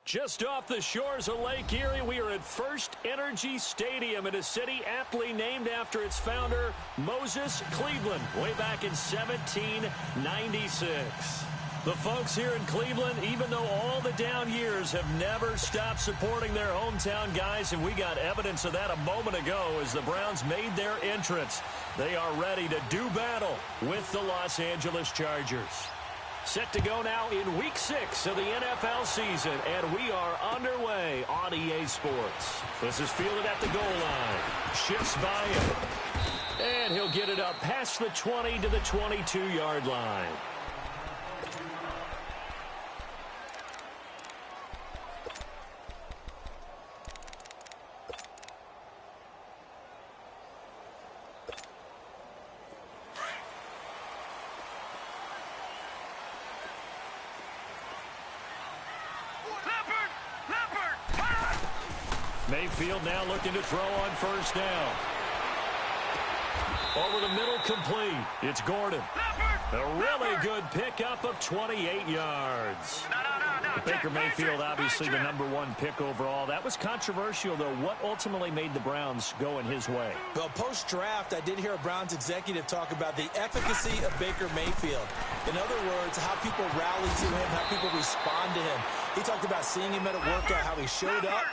Just off the shores of Lake Erie, we are at First Energy Stadium in a city aptly named after its founder, Moses Cleveland, way back in 1796. The folks here in Cleveland, even though all the down years, have never stopped supporting their hometown guys, and we got evidence of that a moment ago as the Browns made their entrance. They are ready to do battle with the Los Angeles Chargers. Set to go now in Week 6 of the NFL season, and we are underway on EA Sports. This is fielded at the goal line. Shifts by him. And he'll get it up past the 20 to the 22-yard line. Mayfield now looking to throw on first down. Over the middle, complete. It's Gordon. A really good pickup of 28 yards. Baker Mayfield, obviously the #1 pick overall. That was controversial, though. What ultimately made the Browns go in his way? Well, post-draft, I did hear a Browns executive talk about the efficacy of Baker Mayfield. In other words, how people rally to him, how people respond to him. He talked about seeing him at a workout, how he showed up,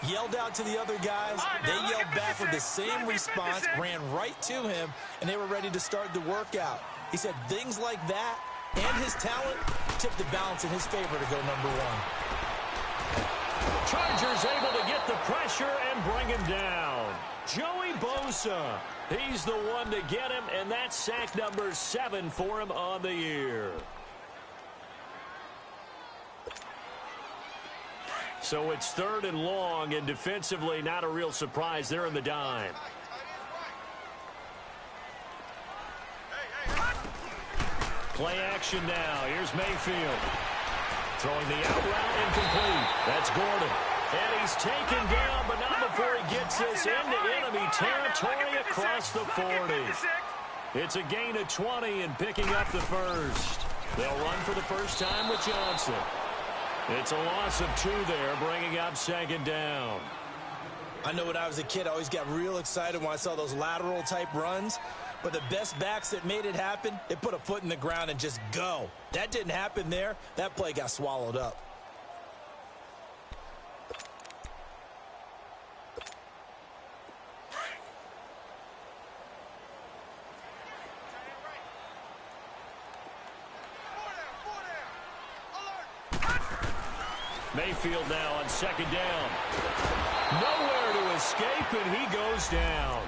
yelled out to the other guys. They yelled back with the same response, ran right to him, and they were ready to start the workout. He said things like that and his talent tipped the balance in his favor to go #1. Chargers able to get the pressure and bring him down. Joey Bosa, he's the one to get him, and that's sack number 7 for him on the year. So it's 3rd and long, and defensively not a real surprise. They're in the dime. Play action now. Here's Mayfield. Throwing the out route incomplete. That's Gordon. And he's taken down, but not before he gets us into enemy territory across the 40. It's a gain of 20 and picking up the first. They'll run for the first time with Johnson. It's a loss of 2 there, bringing up 2nd down. I know when I was a kid, I always got real excited when I saw those lateral-type runs. But the best backs that made it happen, they put a foot in the ground and just go. That didn't happen there. That play got swallowed up. Mayfield now on 2nd down. Nowhere to escape, and he goes down.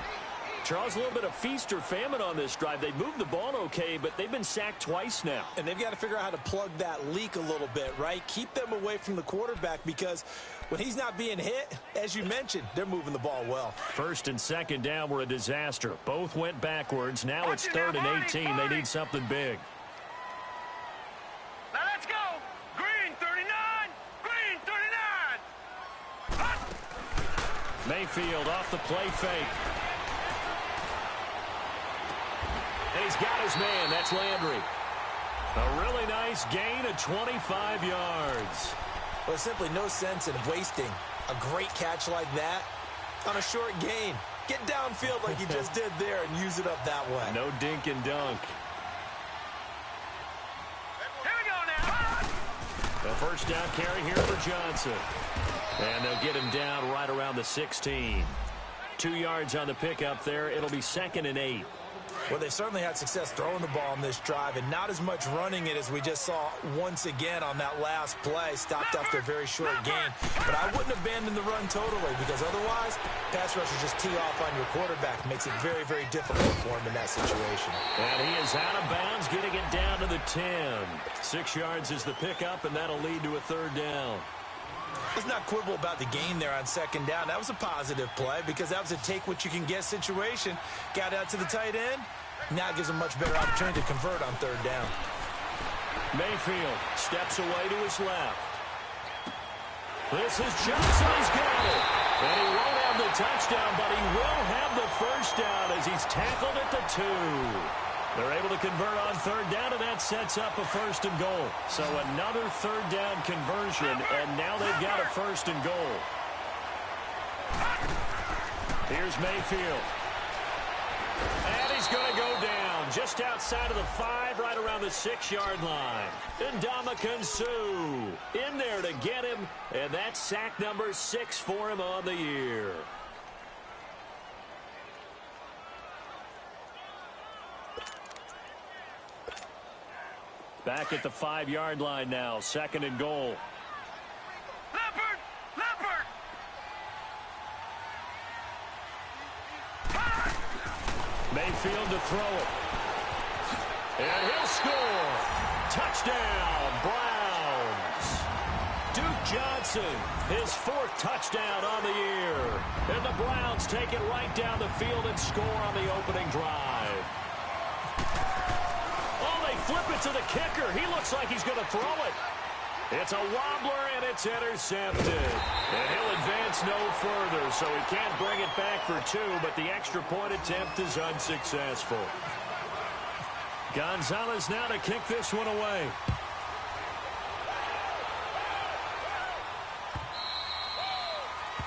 Charles, a little bit of feast or famine on this drive. They moved the ball okay, but they've been sacked twice now. And they've got to figure out how to plug that leak a little bit, right? Keep them away from the quarterback, because when he's not being hit, as you mentioned, they're moving the ball well. 1st and 2nd down were a disaster. Both went backwards. Now it's 3rd and 18. They need something big. Now let's go. Green 39. Green 39. Mayfield off the play fake. And he's got his man. That's Landry. A really nice gain of 25 yards. Well, there's simply no sense in wasting a great catch like that on a short gain. Get downfield like he just did there and use it up that way. No dink and dunk. Here we go now. A first down carry here for Johnson. And they'll get him down right around the 16. 2 yards on the pickup there. It'll be 2nd and 8. Well, they certainly had success throwing the ball on this drive, and not as much running it as we just saw once again on that last play. Stopped after a very short gain. But I wouldn't abandon the run totally, because otherwise, pass rushers just tee off on your quarterback. Makes it very, very difficult for him in that situation. And he is out of bounds, getting it down to the 10. 6 yards is the pickup, and that'll lead to a 3rd down. Let's not quibble about the gain there on 2nd down. That was a positive play, because that was a take-what-you-can-get situation. Got out to the tight end. Now it gives him much better opportunity to convert on 3rd down. Mayfield steps away to his left. This is Johnson. He's got it. And he won't have the touchdown, but he will have the first down as he's tackled at the 2. They're able to convert on third down, and that sets up a 1st and goal. So another third down conversion, and now they've got a 1st and goal. Here's Mayfield. And he's going to go down just outside of the 5, right around the 6-yard line. And Ndamukong Suh in there to get him, and that's sack number 6 for him on the year. Back at the 5-yard line now, 2nd and goal. Leopard! Leopard! Mayfield to throw it. And he'll score. Touchdown, Browns. Duke Johnson, his 4th touchdown on the year. And the Browns take it right down the field and score on the opening drive. Oh, they flip it to the kicker. He looks like he's going to throw it. It's a wobbler, and it's intercepted. And he'll advance no further, so he can't bring it back for 2, but the extra point attempt is unsuccessful. Gonzalez now to kick this one away.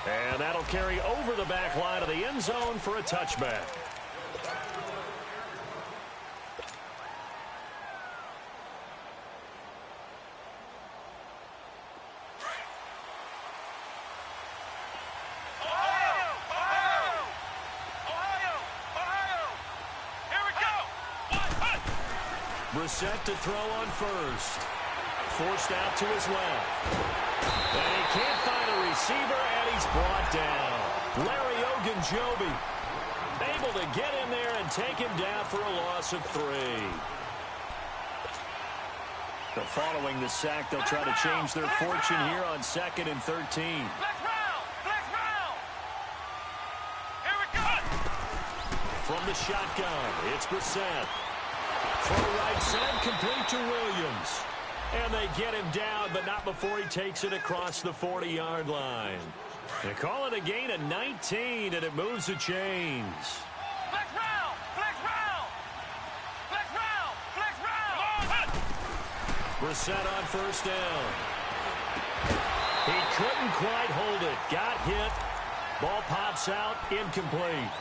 And that'll carry over the back line of the end zone for a touchback. Brissett to throw on first. Forced out to his left. And he can't find a receiver, and he's brought down. Larry Ogunjobi able to get in there and take him down for a loss of 3. But following the sack, they'll try to change their fortune here on 2nd and 13. Flex round! Flex round! Here we go! From the shotgun, it's Brissett. Throw right side, complete to Williams. And they get him down, but not before he takes it across the 40-yard line. They call it a gain of 19, and it moves the chains. Flex round! Flex round! Flex round! Flex round! Brissett on first down. He couldn't quite hold it. Got hit. Ball pops out, incomplete.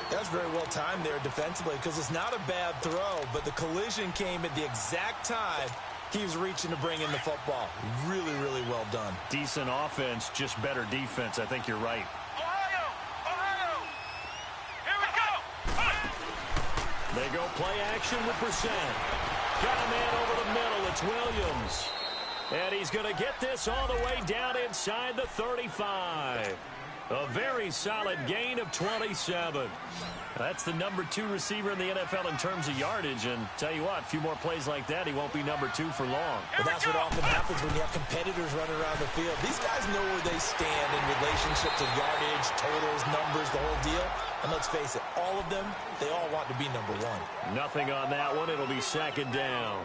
That's very well timed there defensively because it's not a bad throw, but the collision came at the exact time he was reaching to bring in the football. Really, really well done. Decent offense, just better defense. I think you're right. Ohio! Ohio! Here we go! They go play action with Brissett. Got a man over the middle. It's Williams. And he's going to get this all the way down inside the 35. A very solid gain of 27. That's the number 2 receiver in the NFL in terms of yardage. And tell you what, a few more plays like that, he won't be number 2 for long. Well, that's what often happens when you have competitors running around the field. These guys know where they stand in relationship to yardage, totals, numbers, the whole deal. And let's face it, all of them, they all want to be number 1. Nothing on that one. It'll be 2nd down.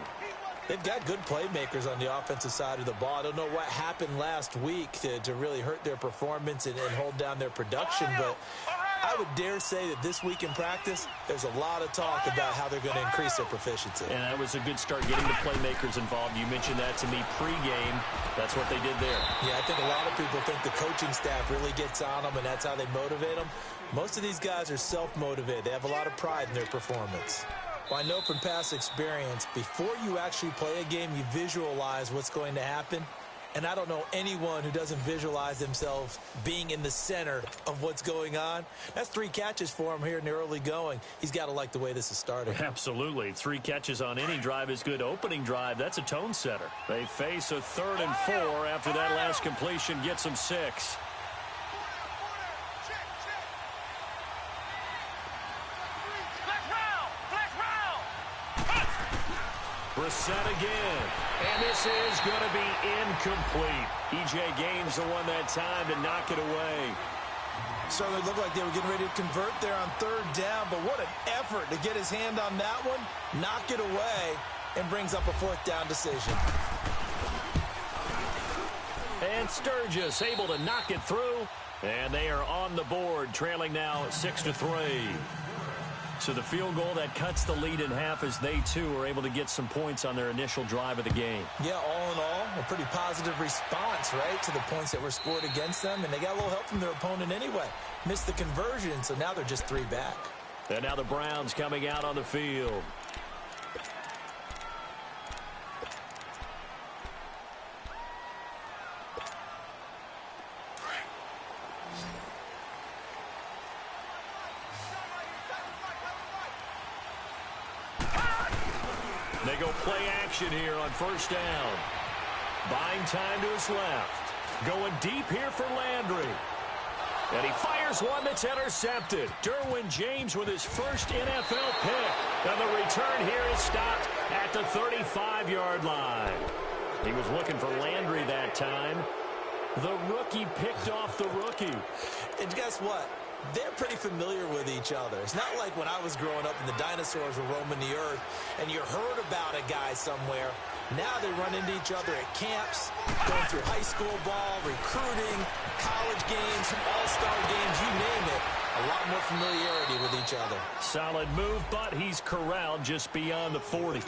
They've got good playmakers on the offensive side of the ball. I don't know what happened last week to really hurt their performance and hold down their production, but I would dare say that this week in practice, there's a lot of talk about how they're going to increase their proficiency. And that was a good start getting the playmakers involved. You mentioned that to me pregame. That's what they did there. Yeah, I think a lot of people think the coaching staff really gets on them, and that's how they motivate them. Most of these guys are self-motivated. They have a lot of pride in their performance. Well, I know from past experience, before you actually play a game, you visualize what's going to happen. And I don't know anyone who doesn't visualize themselves being in the center of what's going on. That's 3 catches for him here in the early going. He's got to like the way this is starting. Absolutely. 3 catches on any drive is good. Opening drive, that's a tone setter. They face a 3rd and 4 after that last completion gets them 6. Brissett again. And this is going to be incomplete. E.J. Gaines the one that time to knock it away. Certainly looked like they were getting ready to convert there on 3rd down, but what an effort to get his hand on that one, knock it away, and brings up a 4th down decision. And Sturgis able to knock it through, and they are on the board, trailing now 6-3. So the field goal that cuts the lead in half as they, too, are able to get some points on their initial drive of the game. Yeah, all in all, a pretty positive response, right, to the points that were scored against them. And they got a little help from their opponent anyway. Missed the conversion, so now they're just 3 back. And now the Browns coming out on the field. They go play action here on first down. Buying time to his left. Going deep here for Landry. And he fires one that's intercepted. Derwin James with his first NFL pick. And the return here is stopped at the 35-yard line. He was looking for Landry that time. The rookie picked off the rookie. And guess what? They're pretty familiar with each other. It's not like when I was growing up and the dinosaurs were roaming the earth and you heard about a guy somewhere. Now they run into each other at camps, going through high school ball, recruiting, college games, all-star games, you name it. A lot more familiarity with each other. Solid move, but he's corralled just beyond the 40.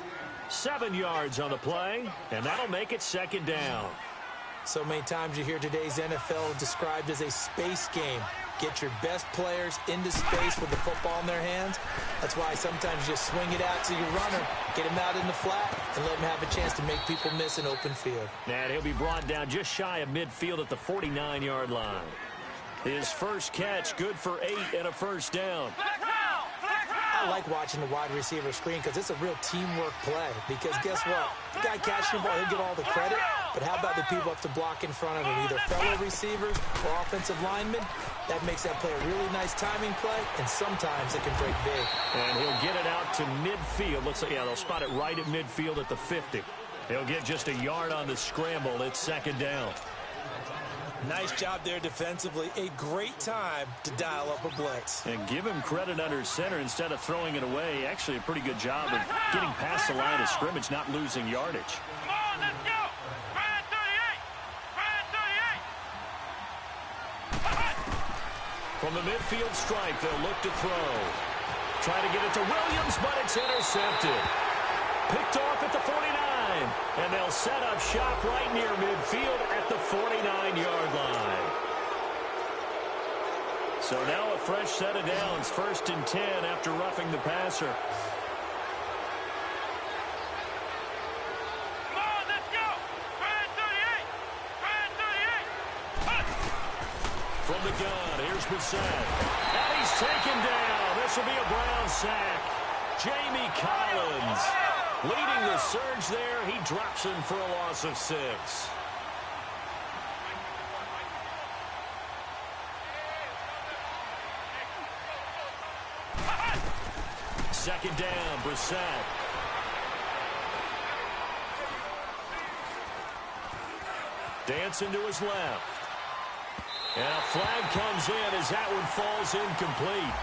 7 yards on the play, and that'll make it second down. So many times you hear today's NFL described as a space game. Get your best players into space with the football in their hands. That's why sometimes you just swing it out to your runner, get him out in the flat, and let him have a chance to make people miss an open field. And he'll be brought down just shy of midfield at the 49-yard line. His first catch, good for 8 and a first down. I like watching the wide receiver screen because it's a real teamwork play. Because guess what? The guy catching the ball, he'll get all the credit. But how about the people up to block in front of him, either fellow receivers or offensive linemen? That makes that play a really nice timing play, and sometimes it can break big. And he'll get it out to midfield. Looks like, yeah, they'll spot it right at midfield at the 50. He'll get just a yard on the scramble. It's second down. Nice job there defensively. A great time to dial up a blitz. And give him credit under center instead of throwing it away. Actually a pretty good job of getting past the line of scrimmage, not losing yardage. Come on, let's go. Brand 38. Brand 38. From the midfield stripe, they'll look to throw. Try to get it to Williams, but it's intercepted. Picked off at the 49. And they'll set up shop right near midfield at the 49-yard line. So now a fresh set of downs, 1st and 10 after roughing the passer. Come on, let's go. Brand 38. Brand 38. From the gun, here's Brissett. And he's taken down. This will be a Brown sack. Jamie Collins leading the surge there. He drops him for a loss of 6. Second down, Brissett. Dancing to his left. And a flag comes in as that one falls incomplete.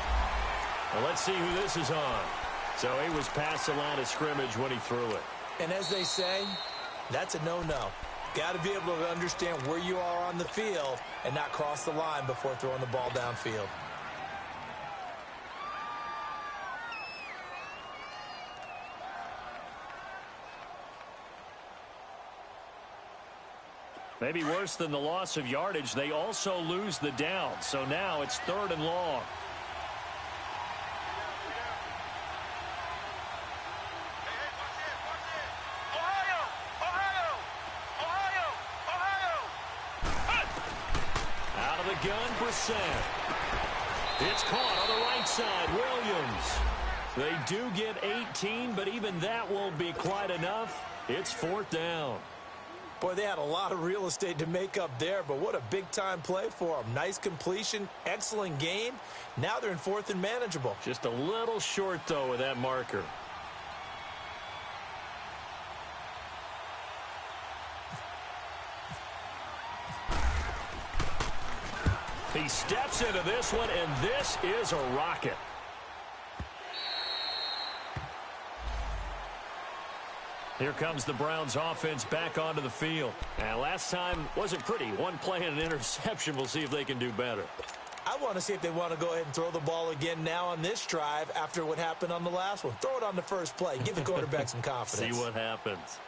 Well, let's see who this is on. So he was past the line of scrimmage when he threw it. And as they say, that's a no-no. Got to be able to understand where you are on the field and not cross the line before throwing the ball downfield. Maybe worse than the loss of yardage, they also lose the down. So now it's 3rd and long. Out of the gun, Brissett. It's caught on the right side, Williams. They do get 18, but even that won't be quite enough. It's 4th down. Boy, they had a lot of real estate to make up there, but what a big-time play for them. Nice completion, excellent gain. Now they're in 4th and manageable. Just a little short, though, with that marker. He steps into this one, and this is a rocket. Here comes the Browns offense back onto the field. And last time wasn't pretty. One play and an interception. We'll see if they can do better. I want to see if they want to go ahead and throw the ball again now on this drive after what happened on the last one. Throw it on the first play. Give the quarterback some confidence. See what happens.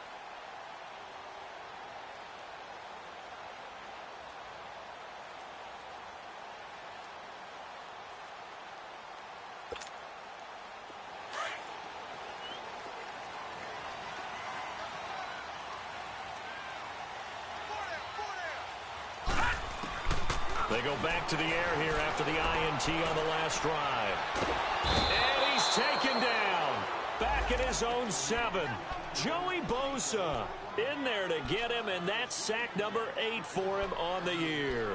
They go back to the air here after the INT on the last drive. And he's taken down. Back at his own 7. Joey Bosa in there to get him, and that's sack number 8 for him on the year.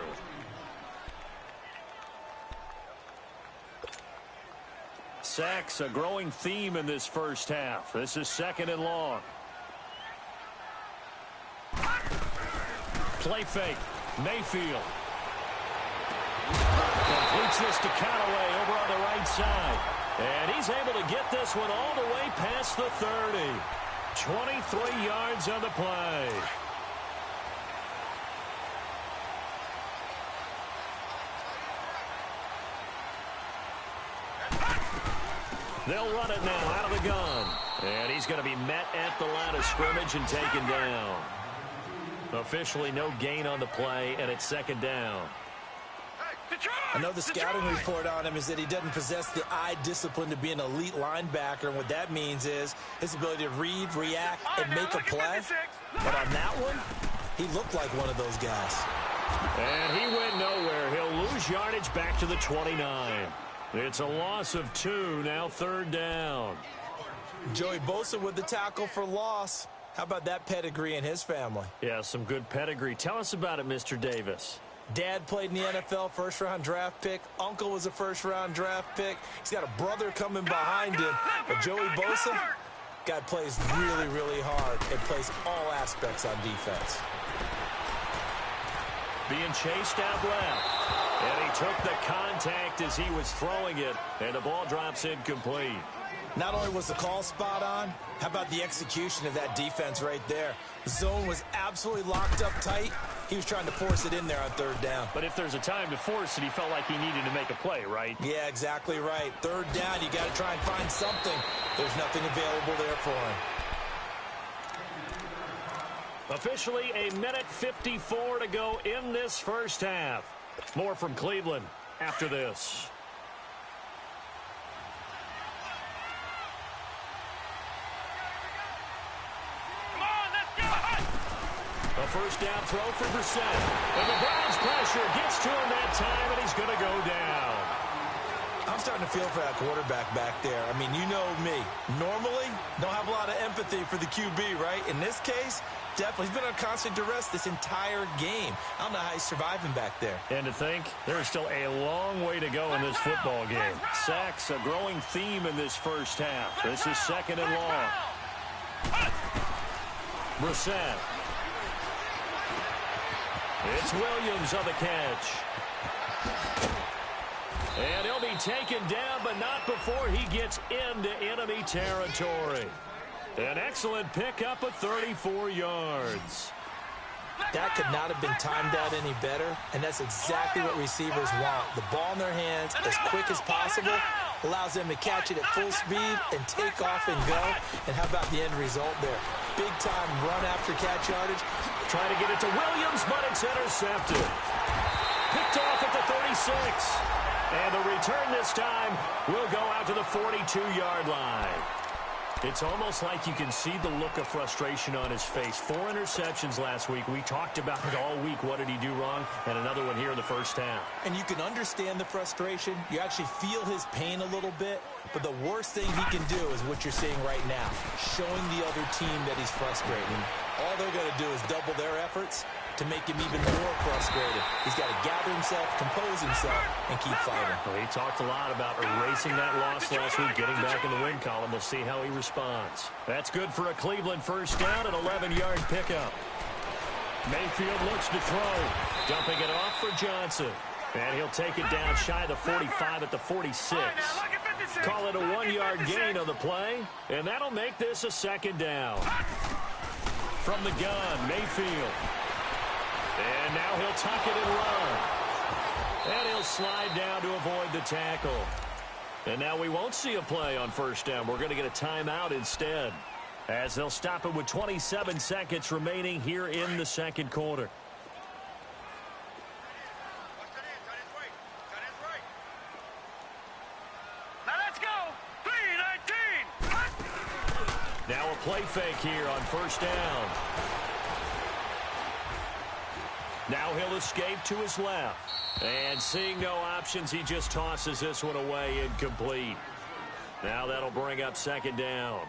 Sacks, a growing theme in this first half. This is 2nd and long. Play fake. Mayfield. Completes this to Callaway over on the right side. And he's able to get this one all the way past the 30. 23 yards on the play. They'll run it now out of the gun. And he's going to be met at the line of scrimmage and taken down. Officially no gain on the play, and it's 2nd down. I know the scouting report on him is that he doesn't possess the eye discipline to be an elite linebacker, and what that means is his ability to read, react, and make a play. But on that one, he looked like one of those guys. And he went nowhere. He'll lose yardage back to the 29. It's a loss of 2, now 3rd down. Joey Bosa with the tackle for loss. How about that pedigree in his family? Yeah, some good pedigree. Tell us about it, Mr. Davis. Dad played in the NFL, first-round draft pick. Uncle was a first-round draft pick. He's got a brother coming behind him. But Joey Bosa, guy plays really, really hard and plays all aspects on defense. Being chased out left. And he took the contact as he was throwing it. And the ball drops incomplete. Not only was the call spot on, how about the execution of that defense right there? The zone was absolutely locked up tight. He was trying to force it in there on 3rd down. But if there's a time to force it, he felt like he needed to make a play, right? Yeah, exactly right. 3rd down, you got to try and find something. There's nothing available there for him. Officially a minute 54 to go in this first half. More from Cleveland after this. A first down throw for Brissett. And the Browns pressure gets to him that time, and he's going to go down. I'm starting to feel for that quarterback back there. I mean, you know me. Normally, don't have a lot of empathy for the QB, right? In this case, definitely. He's been on constant duress this entire game. I don't know how he's surviving back there. And to think, there's still a long way to go in this football game. Sacks, a growing theme in this first half. This is 2nd and long. Brissett. It's Williams on the catch. And he'll be taken down, but not before he gets into enemy territory. An excellent pickup of 34 yards. That could not have been timed out any better, and that's exactly what receivers want. The ball in their hands as quick as possible allows them to catch it at full speed and take off and go. And how about the end result there? Big-time run after catch yardage. Trying to get it to Williams, but it's intercepted. Picked off at the 36. And the return this time will go out to the 42-yard line. It's almost like you can see the look of frustration on his face. 4 interceptions last week. We talked about it all week. What did he do wrong? And another one here in the first half. And you can understand the frustration. You actually feel his pain a little bit. But the worst thing he can do is what you're seeing right now, showing the other team that he's frustrated. All they're going to do is double their efforts to make him even more frustrated. He's got to gather himself, compose himself, and keep fighting. Well, he talked a lot about erasing that loss last week, getting back in the win column. We'll see how he responds. That's good for a Cleveland first down, an 11-yard pickup. Mayfield looks to throw, dumping it off for Johnson. And he'll take it down shy of the 45 at the 46. Call it a 1-yard gain on the play, and that'll make this a 2nd down. From the gun, Mayfield. And now he'll tuck it and run. And he'll slide down to avoid the tackle. And now we won't see a play on first down. We're going to get a timeout instead, as they'll stop it with 27 seconds remaining here in the second quarter. Now let's go. 3-19. Now a play fake here on first down. Now he'll escape to his left. And seeing no options, he just tosses this one away, incomplete. Now that'll bring up second down.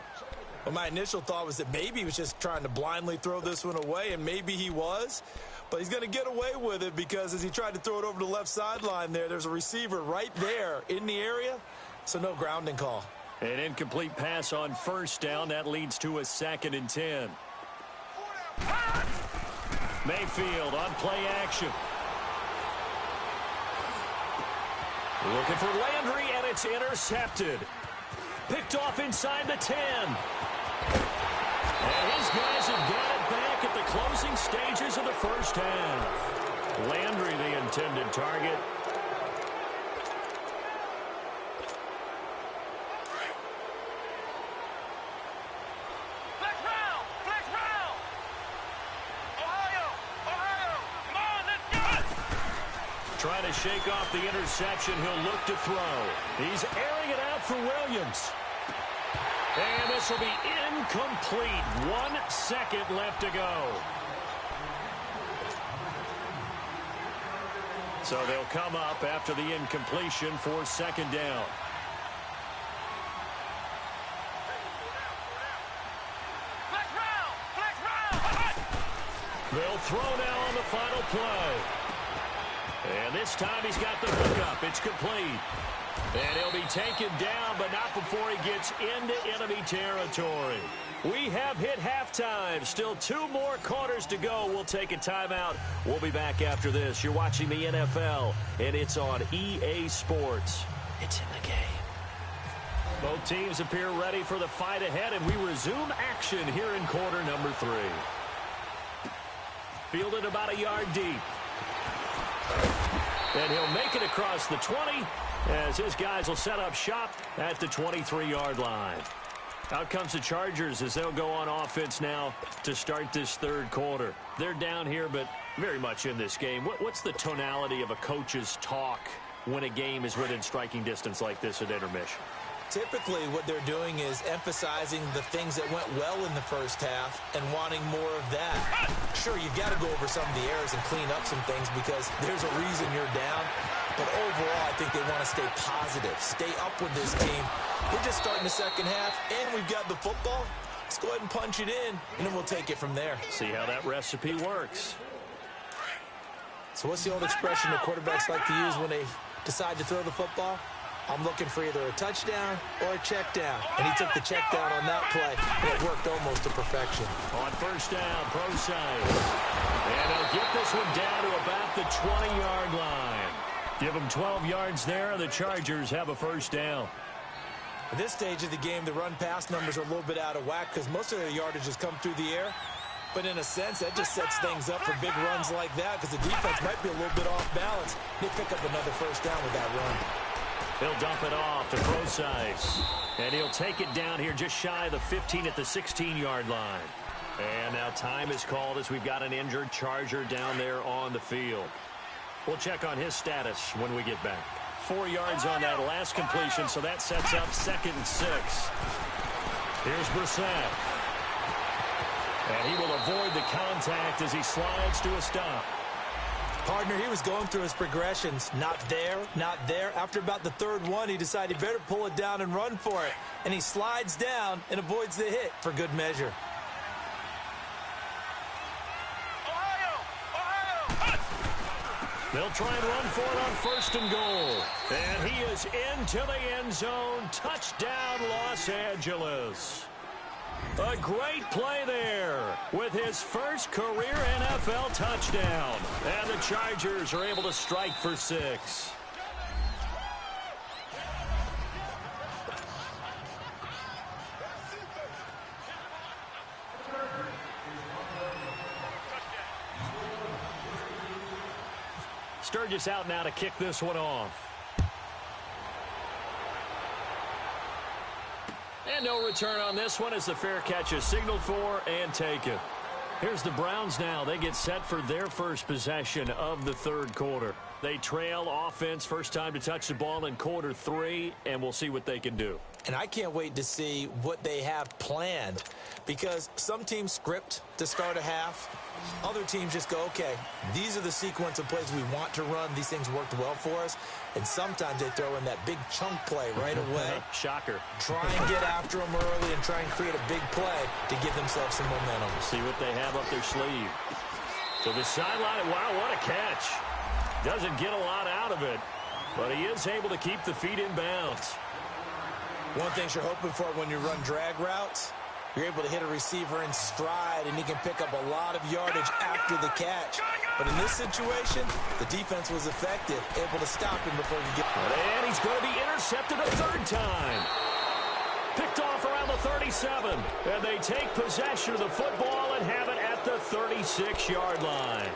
Well, my initial thought was that maybe he was just trying to blindly throw this one away, and maybe he was. But he's going to get away with it because as he tried to throw it over the left sideline there's a receiver right there in the area, so no grounding call. An incomplete pass on first down. That leads to a 2nd and 10. Mayfield on play action. Looking for Landry, and it's intercepted. Picked off inside the 10. And his guys have got it back at the closing stages of the first half. Landry, the intended target. Flex round. Flex round. Ohio. Come on, let's go. Trying to shake off the interception. He'll look to throw. He's airing it out for Williams. And this will be incomplete. 1 second left to go. So they'll come up after the incompletion for second down. Flex round. They'll throw now on the final play. And this time he's got the hookup. It's complete. And he'll be taken down, but not before he gets into enemy territory. We have hit halftime. Still 2 more quarters to go. We'll take a timeout. We'll be back after this. You're watching the NFL, and it's on EA Sports. It's in the game. Both teams appear ready for the fight ahead, and we resume action here in quarter number 3. Fielded about a yard deep. And he'll make it across the 20 as his guys will set up shop at the 23-yard line. Out comes the Chargers as they'll go on offense now to start this third quarter. They're down here, but very much in this game. What's the tonality of a coach's talk when a game is within striking distance like this at intermission? Typically, what they're doing is emphasizing the things that went well in the first half and wanting more of that. Sure, you've got to go over some of the errors and clean up some things because there's a reason you're down. But overall, I think they want to stay positive, stay up with this team. We're just starting the second half, and we've got the football. Let's go ahead and punch it in, and then we'll take it from there. See how that recipe works. So what's the old expression that quarterbacks like to use when they decide to throw the football? I'm looking for either a touchdown or a check down. And he took the check down on that play, and it worked almost to perfection. On first down, Prosise. And he'll get this one down to about the 20-yard line. Give them 12 yards there, and the Chargers have a first down. At this stage of the game, the run-pass numbers are a little bit out of whack because most of their yardage has come through the air. But in a sense, that just sets things up for big runs like that because the defense might be a little bit off balance. They pick up another first down with that run. He'll dump it off to Prosise. And he'll take it down here just shy of the 15 at the 16-yard line. And now time is called as we've got an injured Charger down there on the field. We'll check on his status when we get back. 4 yards on that last completion, so that sets up 2nd and 6. Here's Brissett. And he will avoid the contact as he slides to a stop. Partner, he was going through his progressions. Not there, not there. After about the third one, he decided he better pull it down and run for it. And he slides down and avoids the hit for good measure. They'll try and run for it on 1st and goal. And he is into the end zone. Touchdown, Los Angeles. A great play there with his first career NFL touchdown. And the Chargers are able to strike for 6. Sturgis out now to kick this one off. And no return on this one as the fair catch is signaled for and taken. Here's the Browns now. They get set for their first possession of the third quarter. They trail offense, first time to touch the ball in quarter 3, and we'll see what they can do. And I can't wait to see what they have planned, because some teams script to start a half. Other teams just go, okay, these are the sequence of plays we want to run. These things worked well for us. And sometimes they throw in that big chunk play right away. Shocker. Try and get after them early and try and create a big play to give themselves some momentum. See what they have up their sleeve. To the sideline. Wow, what a catch. Doesn't get a lot out of it, but he is able to keep the feet in bounds. One thing you're hoping for when you run drag routes, you're able to hit a receiver in stride, and he can pick up a lot of yardage after the catch. But in this situation, the defense was effective, able to stop him before he get... And he's going to be intercepted a third time. Picked off around the 37. And they take possession of the football and have it at the 36-yard line.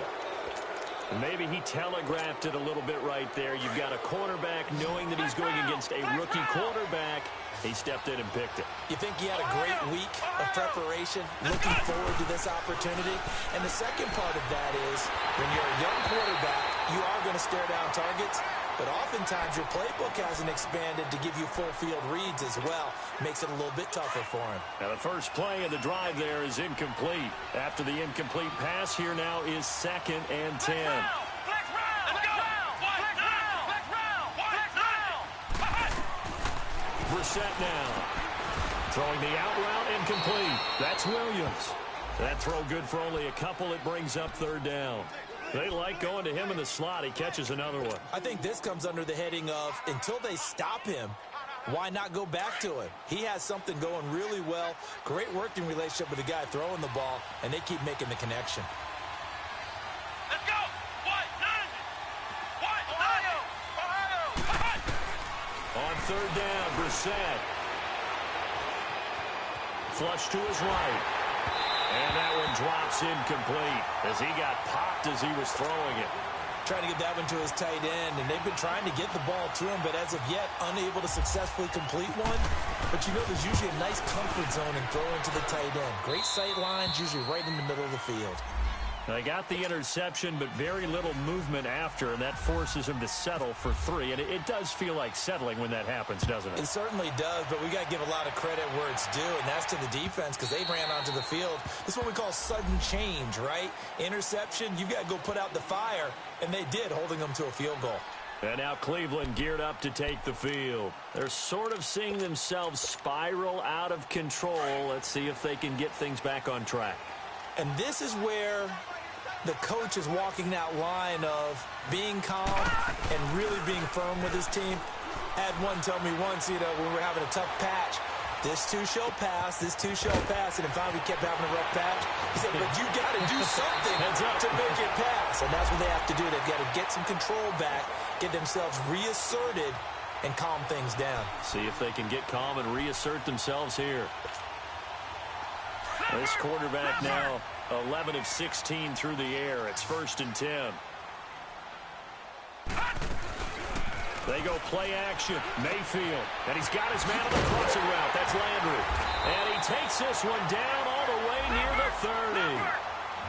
Maybe he telegraphed it a little bit right there. You've got a cornerback knowing that he's going against a rookie quarterback. He stepped in and picked it. You think he had a great week of preparation, looking forward to this opportunity? And the second part of that is, when you're a young quarterback, you are going to stare down targets, but oftentimes your playbook hasn't expanded to give you full field reads as well. Makes it a little bit tougher for him. Now the first play of the drive there is incomplete. After the incomplete pass, here now is 2nd and 10. Brissett now. Throwing the out route incomplete. That's Williams. That throw good for only a couple. It brings up 3rd down. They like going to him in the slot. He catches another one. I think this comes under the heading of, until they stop him, why not go back to him? He has something going really well. Great working relationship with the guy throwing the ball, and they keep making the connection. Let's go! On 3rd down, Brissett. Flush to his right. And that one drops incomplete as he got popped as he was throwing it. Trying to get that one to his tight end, and they've been trying to get the ball to him, but as of yet, unable to successfully complete one. But you know there's usually a nice comfort zone in throwing to the tight end. Great sight lines, usually right in the middle of the field. They got the interception, but very little movement after, and that forces him to settle for 3. And it does feel like settling when that happens, doesn't it? It certainly does, but we got to give a lot of credit where it's due, and that's to the defense, because they ran onto the field. This is what we call sudden change, right? Interception, you got to go put out the fire, and they did, holding them to a field goal. And now Cleveland geared up to take the field. They're sort of seeing themselves spiral out of control. Let's see if they can get things back on track. And this is where the coach is walking that line of being calm and really being firm with his team. Had one tell me once, when we're having a tough patch, this too shall pass, this too shall pass, and if we kept having a rough patch, he said, but you got to do something to make it pass, and that's what they have to do. They've got to get some control back, get themselves reasserted, and calm things down. See if they can get calm and reassert themselves here. This quarterback now 11 of 16 through the air. It's 1st and 10. They go play action. Mayfield. And he's got his man on the crossing route. That's Landry. And he takes this one down all the way near the 30.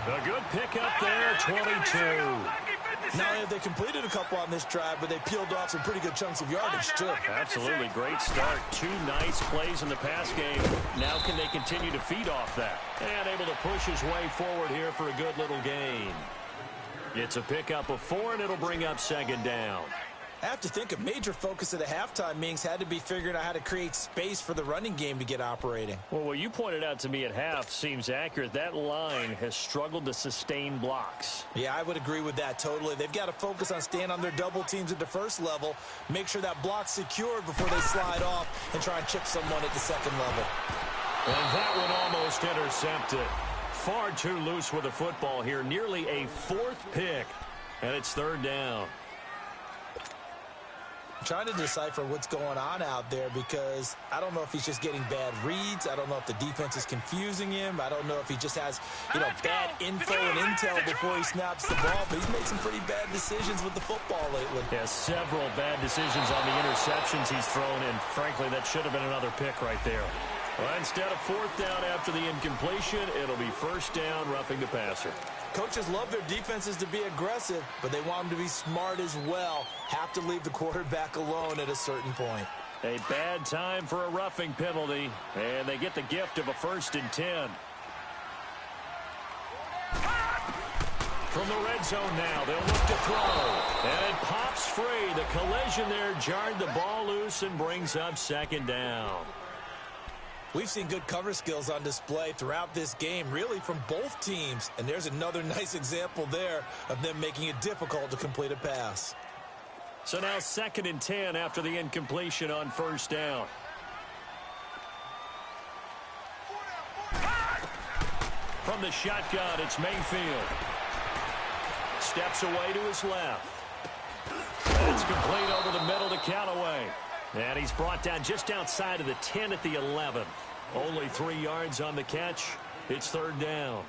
A good pickup there, 22. Now, they completed a couple on this drive, but they peeled off some pretty good chunks of yardage, too. Absolutely. Great start. 2 nice plays in the pass game. Now can they continue to feed off that? And able to push his way forward here for a good little gain. It's a pickup of 4, and it'll bring up 2nd down. I have to think a major focus of the halftime meetings had to be figuring out how to create space for the running game to get operating. Well, what you pointed out to me at half seems accurate. That line has struggled to sustain blocks. Yeah, I would agree with that totally. They've got to focus on staying on their double teams at the first level, make sure that block's secured before they slide off and try and chip someone at the second level. And that one almost intercepted. Far too loose with the football here. Nearly a 4th pick, and it's 3rd down. Trying to decipher what's going on out there because I don't know if he's just getting bad reads. I don't know if the defense is confusing him. I don't know if he just has, bad info and intel before he snaps the ball. But he's made some pretty bad decisions with the football lately. Yeah, several bad decisions on the interceptions he's thrown, and frankly, that should have been another pick right there. Well, instead of fourth down after the incompletion, it'll be first down, roughing the passer. Coaches love their defenses to be aggressive, but they want them to be smart as well. Have to leave the quarterback alone at a certain point. A bad time for a roughing penalty, and they get the gift of a 1st and 10. From the red zone now, they'll look to throw. And it pops free. The collision there jarred the ball loose and brings up 2nd down. We've seen good cover skills on display throughout this game, really from both teams. And there's another nice example there of them making it difficult to complete a pass. So now 2nd and 10 after the incompletion on 1st down. From the shotgun, it's Mayfield. Steps away to his left. And it's complete over the middle to Callaway. And he's brought down just outside of the 10 at the 11. Only 3 yards on the catch. It's 3rd down.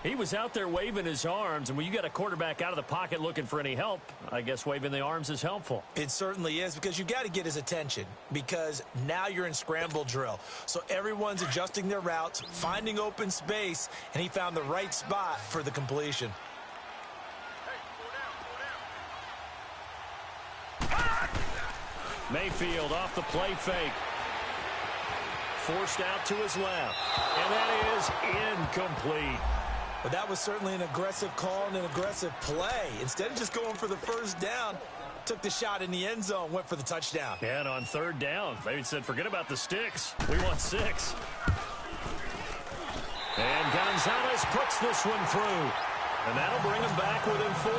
He was out there waving his arms, and when you got a quarterback out of the pocket looking for any help, I guess waving the arms is helpful. It certainly is, because you got to get his attention, because now you're in scramble drill. So everyone's adjusting their routes, finding open space, and he found the right spot for the completion. Mayfield off the play fake. Forced out to his left. And that is incomplete. But that was certainly an aggressive call and an aggressive play. Instead of just going for the 1st down, took the shot in the end zone, went for the touchdown. And on 3rd down, they said, forget about the sticks. We want 6. And Gonzalez puts this one through. And that'll bring him back within 4.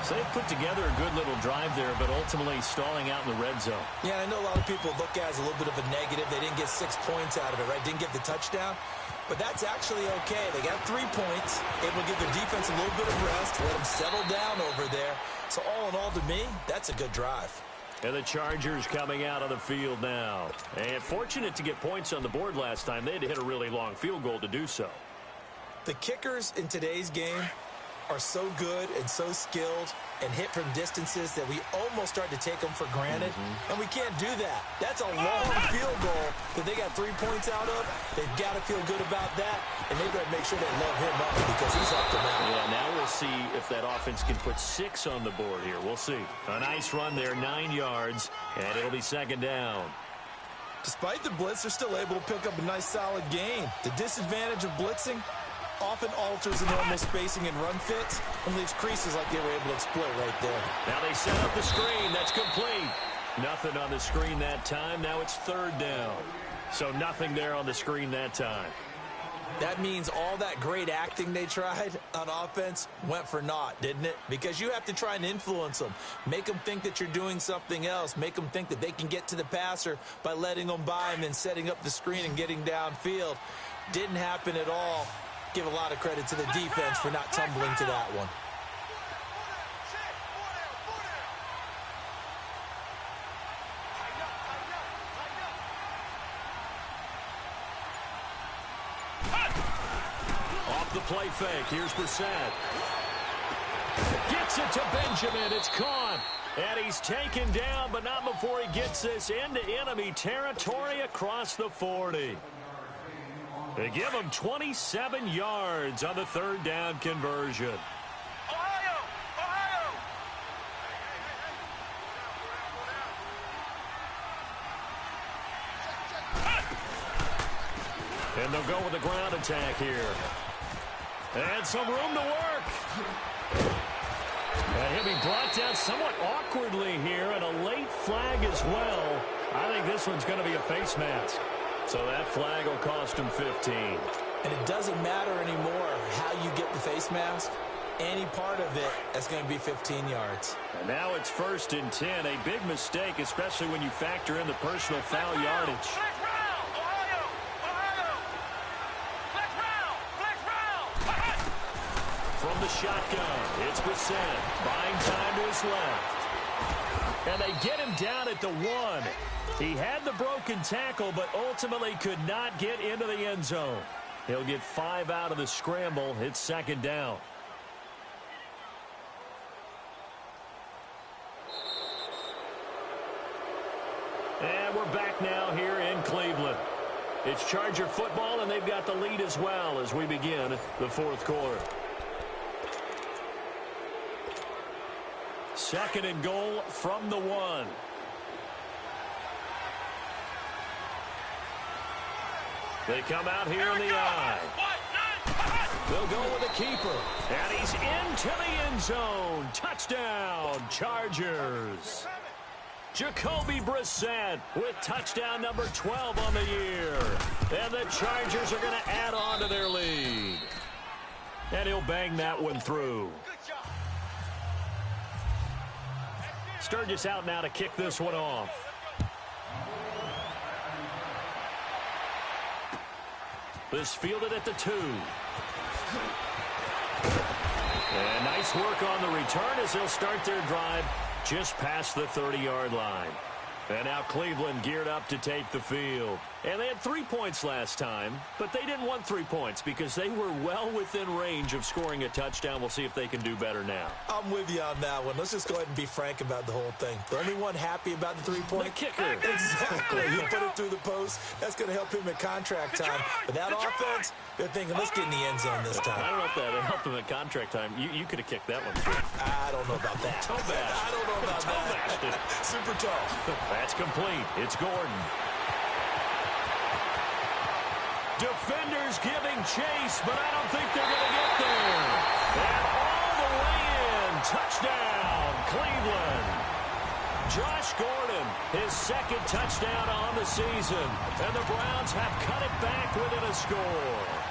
So they put together a good little drive there, but ultimately stalling out in the red zone. Yeah, I know a lot of people look at it as a little bit of a negative. They didn't get 6 points out of it, right? Didn't get the touchdown. But that's actually okay. They got 3 points, able to give their defense a little bit of rest, let them settle down over there. So all in all, to me, that's a good drive. And the Chargers coming out on the field now. And fortunate to get points on the board last time. They had to hit a really long field goal to do so. The kickers in today's game are so good and so skilled and hit from distances that we almost start to take them for granted. And we can't do that. That's a long field goal that they got 3 points out of. They've got to feel good about that, and they've got to make sure they love him up because he's helped them out. Yeah, now we'll see if that offense can put 6 on the board here. We'll see. A nice run there, 9 yards, and it'll be 2nd down. Despite the blitz, they're still able to pick up a nice solid gain. The disadvantage of blitzing often alters the normal spacing and run fits and leaves creases like they were able to exploit right there. Now they set up the screen. That's complete. Nothing on the screen that time. Now it's 3rd down. So nothing there on the screen that time. That means all that great acting they tried on offense went for naught, didn't it? Because you have to try and influence them. Make them think that you're doing something else. Make them think that they can get to the passer by letting them by and then setting up the screen and getting downfield. Didn't happen at all. Give a lot of credit to the defense for not tumbling to that one. Off the play fake. Here's Brissett. Gets it to Benjamin. It's caught. And he's taken down, but not before he gets this into enemy territory across the 40. They give him 27 yards on the 3rd down conversion. Ohio! Ohio! And they'll go with the ground attack here. And some room to work. And he'll be brought down somewhat awkwardly here, and a late flag as well. I think this one's going to be a face mask. So that flag will cost him 15. And it doesn't matter anymore how you get the face mask. Any part of it is going to be 15 yards. And now it's 1st and 10. A big mistake, especially when you factor in the personal foul yardage. Flex round! Ohio! Ohio! Flex round! Flex round! From the shotgun, it's Brissett. Buying time to his left. And they get him down at the 1. He had the broken tackle, but ultimately could not get into the end zone. He'll get 5 out of the scramble. It's second down. And we're back now here in Cleveland. It's Charger football, and they've got the lead as well as we begin the fourth quarter. Second and goal from the 1. They come out here in the eye. They'll go with the keeper. And he's into the end zone. Touchdown, Chargers. Jacoby Brissett with touchdown number 12 on the year. And the Chargers are going to add on to their lead. And he'll bang that one through. Sturgis out now to kick this one off. This fielded at the 2. And nice work on the return as they'll start their drive just past the 30-yard line. And now Cleveland geared up to take the field. And they had 3 points last time, but they didn't want 3 points because they were well within range of scoring a touchdown. We'll see if they can do better now. I'm with you on that one. Let's just go ahead and be frank about the whole thing. The only one happy about the 3-point? The kicker. Exactly. You put it through the post. That's going to help him at contract time. But that offense, they're thinking, let's get in the end zone this time. I don't know if that helped him at threat time. You could have kicked that one through. I don't know about that. Toe bash. I don't know about that. Super toe. That's complete. It's Gordon. Defenders giving chase, but I don't think they're going to get there. And all the way in. Touchdown, Cleveland. Josh Gordon, his second touchdown on the season. And the Browns have cut it back within a score.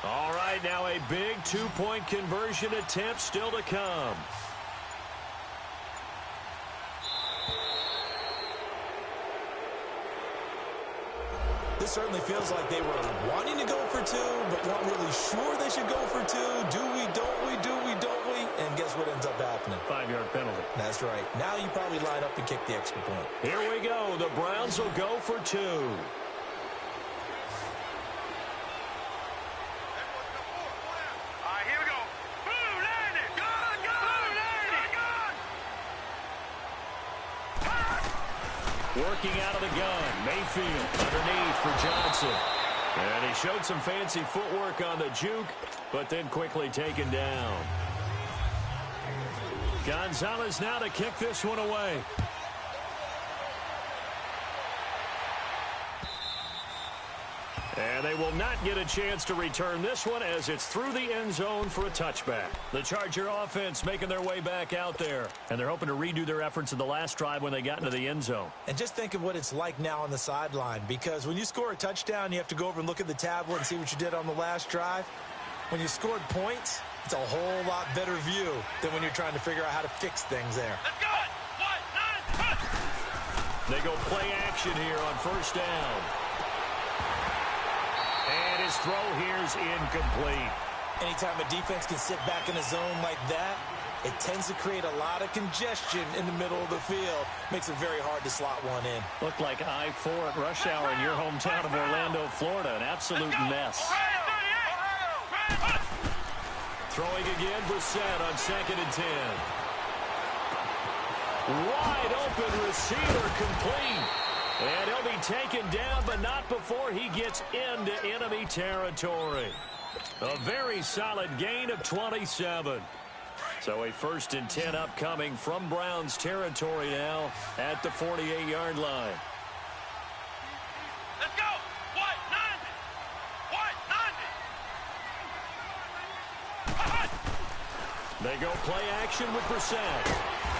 All right, now a big two-point conversion attempt still to come. This certainly feels like they were wanting to go for 2, but weren't really sure they should go for 2. Do we, don't we, do we, don't we? And guess what ends up happening? 5-yard penalty. That's right. Now you probably line up and kick the extra point. Here we go. The Browns will go for 2. Working out of the gun, Mayfield underneath for Johnson. And he showed some fancy footwork on the juke, but then quickly taken down. Gonzalez now to kick this one away. And they will not get a chance to return this one as it's through the end zone for a touchback. The Charger offense making their way back out there. And they're hoping to redo their efforts in the last drive when they got into the end zone. And just think of what it's like now on the sideline, because when you score a touchdown, you have to go over and look at the tablet and see what you did on the last drive. When you scored points, it's a whole lot better view than when you're trying to figure out how to fix things there. They go play action here on first down. And his throw here is incomplete. Anytime a defense can sit back in a zone like that, it tends to create a lot of congestion in the middle of the field. Makes it very hard to slot one in. Looked like I-4 at rush hour in your hometown of Orlando, Florida. An absolute mess. Throwing again, Brissett on 2nd and 10. Wide open receiver complete. And he'll be taken down, but not before he gets into enemy territory. A very solid gain of 27. So a 1st and 10 upcoming from Browns territory now at the 48-yard line. Let's go. What? 90. They go play action with Brissett.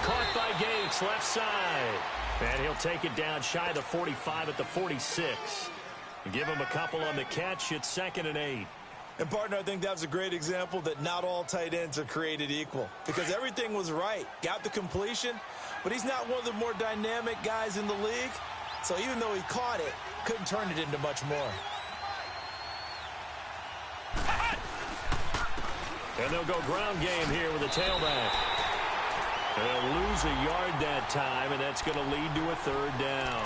Caught by Gates, left side. And he'll take it down shy of the 45 at the 46. Give him a couple on the catch. It's 2nd and 8. And, partner, I think that was a great example that not all tight ends are created equal because everything was right. Got the completion, but he's not one of the more dynamic guys in the league. So even though he caught it, couldn't turn it into much more. And they'll go ground game here with a tailback. They'll lose a yard that time, and that's going to lead to a third down.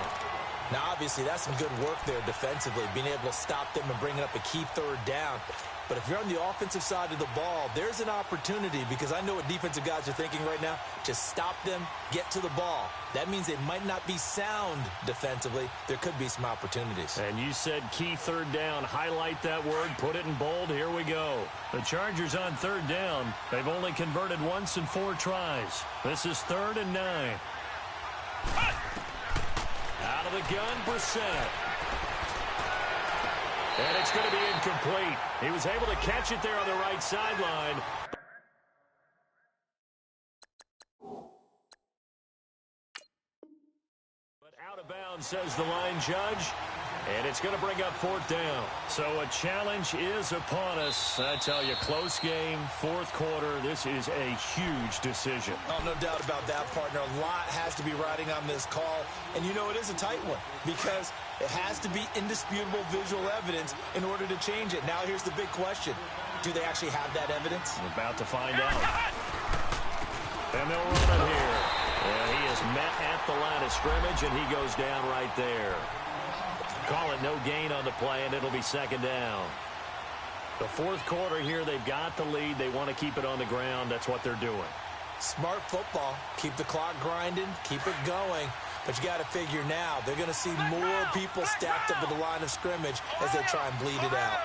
Now, obviously, that's some good work there defensively, being able to stop them and bringing up a key third down. But if you're on the offensive side of the ball, there's an opportunity because I know what defensive guys are thinking right now. Just stop them, get to the ball. That means they might not be sound defensively. There could be some opportunities. And you said key third down. Highlight that word. Put it in bold. Here we go. The Chargers on third down. They've only converted once in 4 tries. This is 3rd and 9. Out of the gun, Brissett. And it's going to be incomplete. He was able to catch it there on the right sideline. But out of bounds, says the line judge. And it's going to bring up 4th down. So a challenge is upon us. I tell you, close game, 4th quarter. This is a huge decision. Oh, no doubt about that, partner. A lot has to be riding on this call. And you know it is a tight one because it has to be indisputable visual evidence in order to change it. Now here's the big question. Do they actually have that evidence? We're about to find out. And they'll run it here. And he is met at the line of scrimmage, and he goes down right there. Call it no gain on the play, and it'll be 2nd down. The 4th quarter here, they've got the lead. They want to keep it on the ground. That's what they're doing. Smart football. Keep the clock grinding. Keep it going. But you got to figure now, they're going to see more people stacked up at the line of scrimmage as they try and bleed it out.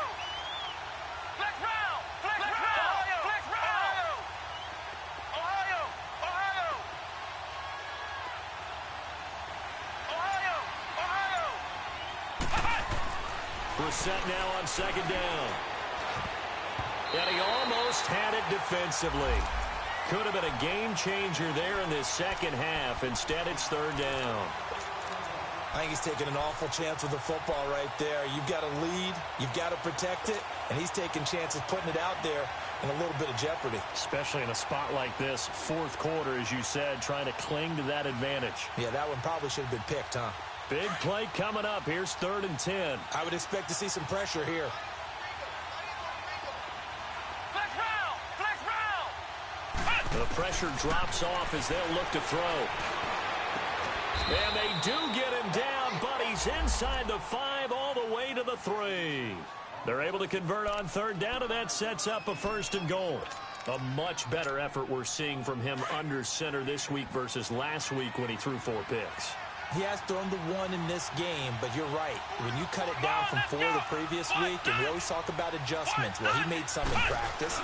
Brissett now on 2nd down. And he almost had it defensively. Could have been a game changer there in this second half. Instead, it's 3rd down. I think he's taking an awful chance with the football right there. You've got to lead. You've got to protect it. And he's taking chances putting it out there in a little bit of jeopardy. Especially in a spot like this, 4th quarter, as you said, trying to cling to that advantage. Yeah, that one probably should have been picked, huh? Big play coming up. Here's 3rd and 10. I would expect to see some pressure here. The pressure drops off as they'll look to throw. And they do get him down, but he's inside the 5 all the way to the 3. They're able to convert on 3rd down, and that sets up a 1st and goal. A much better effort we're seeing from him under center this week versus last week when he threw 4 picks. He has thrown the 1 in this game, but you're right. When you cut it down from 4 the previous week, and we always talk about adjustments, well, he made some in practice,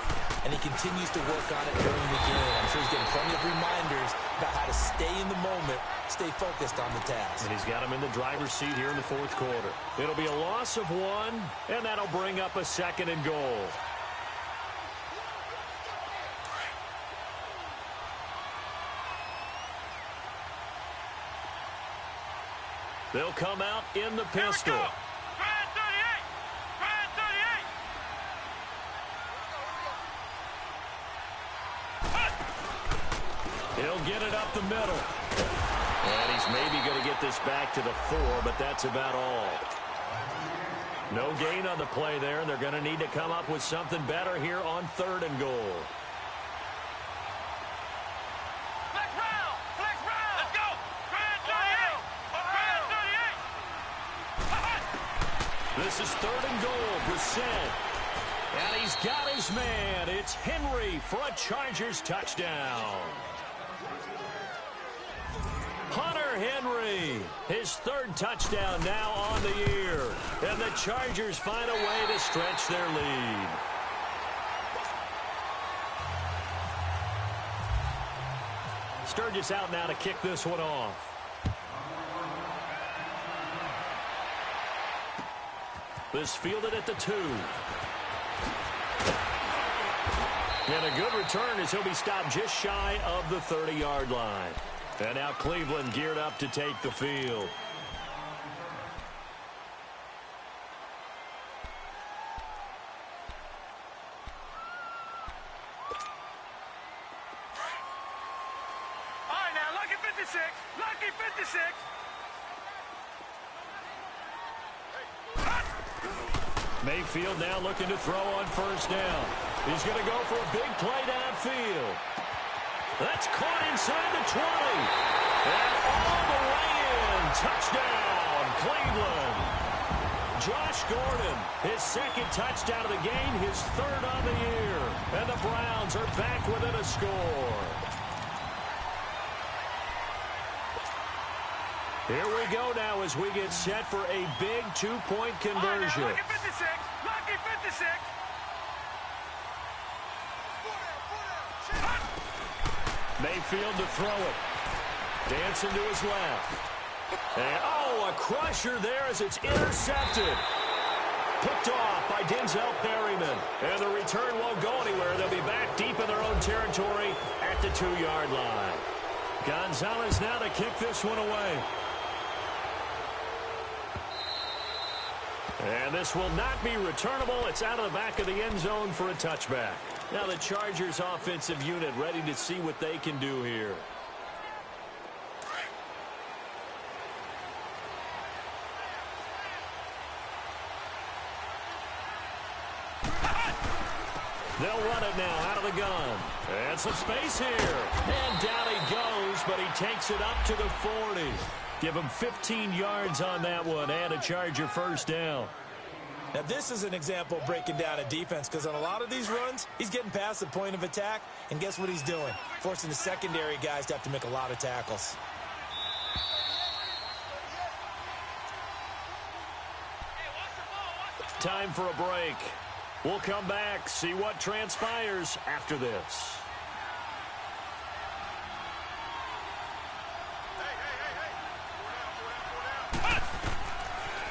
and he continues to work on it during the game. I'm sure he's getting plenty of reminders about how to stay in the moment, stay focused on the task. And he's got him in the driver's seat here in the 4th quarter. It'll be a loss of 1, and that'll bring up a 2nd and goal. They'll come out in the pistol. He'll get it up the middle. And he's maybe going to get this back to the 4, but that's about all. No gain on the play there, and they're going to need to come up with something better here on 3rd and goal. This is 3rd and goal. Brissett. And he's got his man. It's Henry for a Chargers touchdown. Hunter Henry, his 3rd touchdown now on the year. And the Chargers find a way to stretch their lead. Sturgis out now to kick this one off. This fielded at the 2. And a good return as he'll be stopped just shy of the 30-yard line. And now Cleveland geared up to take the field. 56. Lucky 56. Mayfield now looking to throw on first down. He's going to go for a big play downfield. That's caught inside the 20. And all the way in. Touchdown, Cleveland. Josh Gordon, his second touchdown of the game, his third on the year. And the Browns are back within a score. Here we go now as we get set for a big two-point conversion. Lucky 56. Lucky 56. Mayfield to throw it. Dancing to his left. And, oh, a crusher there as it's intercepted. Picked off by Denzel Perryman. And the return won't go anywhere. They'll be back deep in their own territory at the 2-yard line. Gonzalez now to kick this one away. And this will not be returnable. It's out of the back of the end zone for a touchback. Now the Chargers offensive unit ready to see what they can do here. They'll run it now out of the gun. And some space here. And down he goes, but he takes it up to the 40. Give him 15 yards on that one and a Charger first down. Now, this is an example of breaking down a defense because on a lot of these runs, he's getting past the point of attack, and guess what he's doing? Forcing the secondary guys to have to make a lot of tackles. Time for a break. We'll come back, see what transpires after this.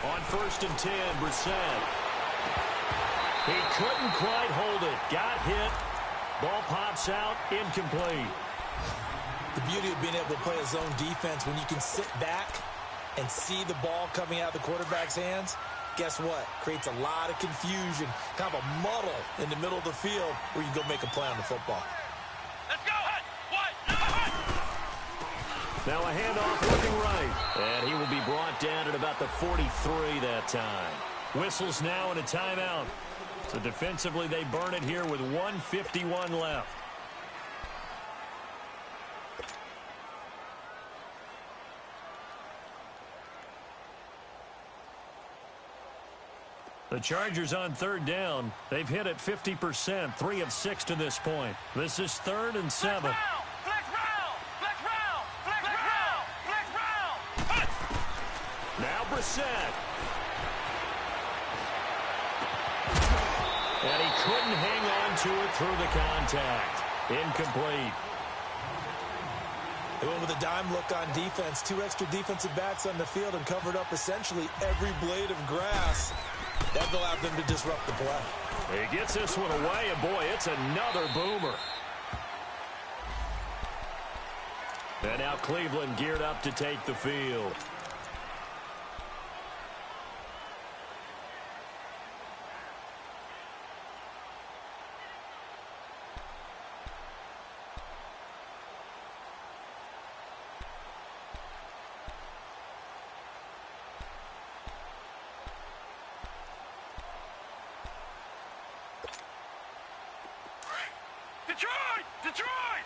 On 1st and 10, Brissett. He couldn't quite hold it. Got hit. Ball pops out, incomplete. The beauty of being able to play a zone defense when you can sit back and see the ball coming out of the quarterback's hands, guess what? Creates a lot of confusion, kind of a muddle in the middle of the field where you can go make a play on the football. Let's go. Now a handoff looking right. And he will be brought down at about the 43 that time. Whistles now and a timeout. So defensively they burn it here with 1:51 left. The Chargers on 3rd down. They've hit it 50%, 3 of 6 to this point. This is 3rd and 7. Now Brissett. And he couldn't hang on to it through the contact. Incomplete. They went with a dime look on defense. 2 extra defensive backs on the field and covered up essentially every blade of grass. That allowed them to disrupt the play. He gets this one away, and boy, it's another boomer. And now Cleveland geared up to take the field. Detroit!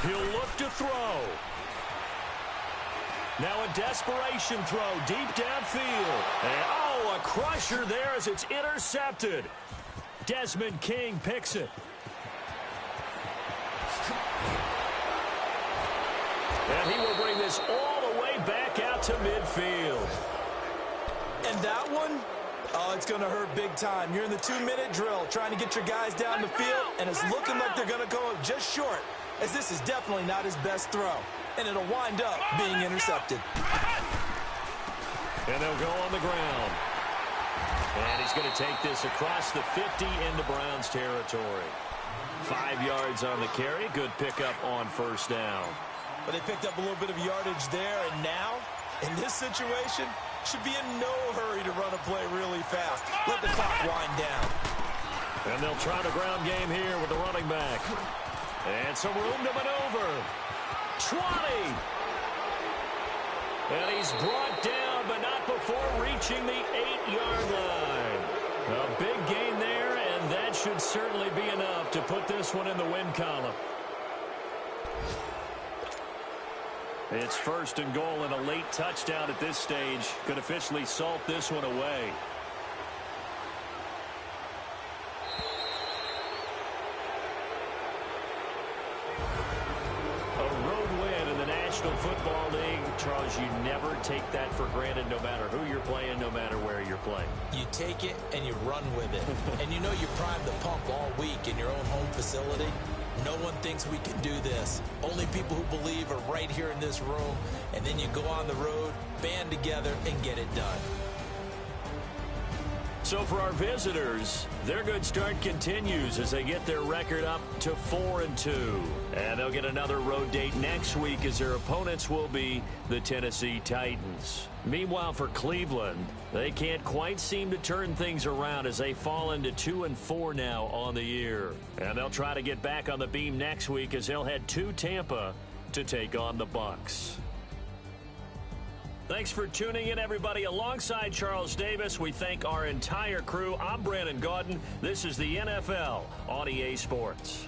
He'll look to throw. Now a desperation throw deep downfield. And oh, a crusher there as it's intercepted. Desmond King picks it. And he will bring this all the way back out to midfield. And that one, oh, it's going to hurt big time. You're in the 2-minute drill trying to get your guys down the field, and it's looking like they're going to go just short, as this is definitely not his best throw. And it'll wind up being intercepted. And they'll go on the ground. And he's going to take this across the 50 into Browns territory. 5 yards on the carry. Good pickup on first down. But they picked up a little bit of yardage there, and now, in this situation, should be in no hurry to run a play really fast. Let the clock wind down. And they'll try the ground game here with the running back. And some room to maneuver. 20. And he's brought down, but not before reaching the 8-yard line. A big gain there, and that should certainly be enough to put this one in the win column. It's 1st and goal, and a late touchdown at this stage could officially salt this one away. Football League, Charles, you never take that for granted no matter who you're playing, no matter where you're playing. You take it and you run with it. And you know you primed the pump all week in your own home facility. No one thinks we can do this. Only people who believe are right here in this room. And then you go on the road, band together, and get it done. So for our visitors, their good start continues as they get their record up to 4-2. And they'll get another road date next week as their opponents will be the Tennessee Titans. Meanwhile, for Cleveland, they can't quite seem to turn things around as they fall into 2-4 now on the year. And they'll try to get back on the beam next week as they'll head to Tampa to take on the Bucs. Thanks for tuning in, everybody. Alongside Charles Davis, we thank our entire crew. I'm Brandon Gaudin. This is the NFL on EA Sports.